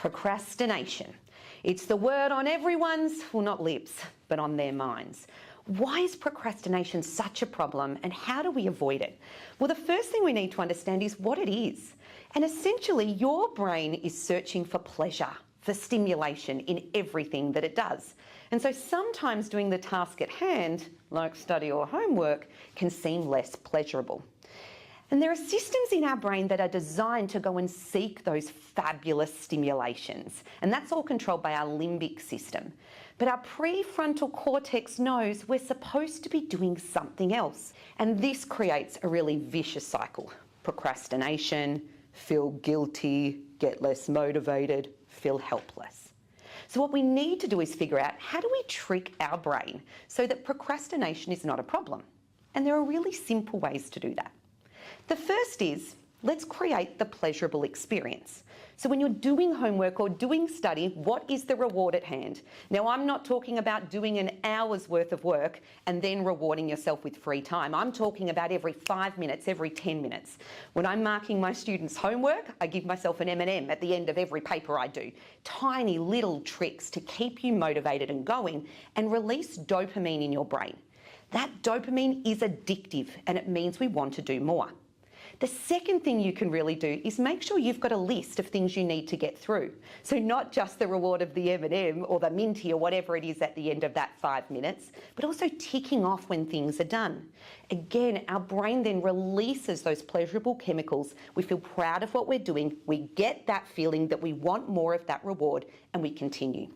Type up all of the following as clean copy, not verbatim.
Procrastination. It's the word on everyone's, well, not lips, but on their minds. Why is procrastination such a problem and how do we avoid it? Well, the first thing we need to understand is what it is. And essentially, your brain is searching for pleasure, for stimulation in everything that it does. And so sometimes doing the task at hand, like study or homework, can seem less pleasurable. And there are systems in our brain that are designed to go and seek those fabulous stimulations. And that's all controlled by our limbic system. But our prefrontal cortex knows we're supposed to be doing something else. And this creates a really vicious cycle. Procrastination, feel guilty, get less motivated, feel helpless. So what we need to do is figure out, how do we trick our brain so that procrastination is not a problem? And there are really simple ways to do that. The first is, let's create the pleasurable experience. So when you're doing homework or doing study, what is the reward at hand? Now, I'm not talking about doing an hour's worth of work and then rewarding yourself with free time. I'm talking about every 5 minutes, every 10 minutes. When I'm marking my students' homework, I give myself an M&M at the end of every paper I do. Tiny little tricks to keep you motivated and going and release dopamine in your brain. That dopamine is addictive and it means we want to do more. The second thing you can really do is make sure you've got a list of things you need to get through. So not just the reward of the M&M or the Minty or whatever it is at the end of that 5 minutes, but also ticking off when things are done. Again, our brain then releases those pleasurable chemicals. We feel proud of what we're doing. We get that feeling that we want more of that reward and we continue.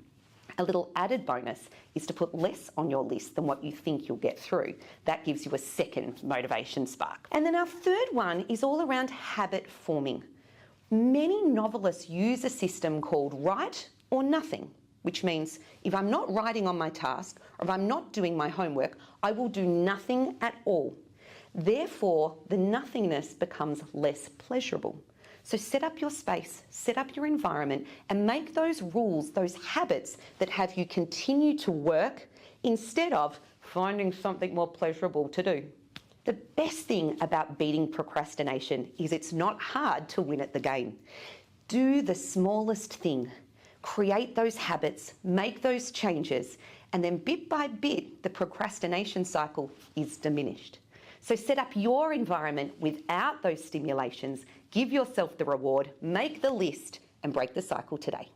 A little added bonus is to put less on your list than what you think you'll get through. That gives you a second motivation spark. And then our third one is all around habit forming. Many novelists use a system called write or nothing, which means if I'm not writing on my task or if I'm not doing my homework, I will do nothing at all. Therefore, the nothingness becomes less pleasurable. So set up your space, set up your environment, and make those rules, those habits that have you continue to work instead of finding something more pleasurable to do. The best thing about beating procrastination is it's not hard to win at the game. Do the smallest thing. Create those habits, make those changes, and then bit by bit, the procrastination cycle is diminished. So set up your environment without those stimulations, give yourself the reward, make the list, and break the cycle today.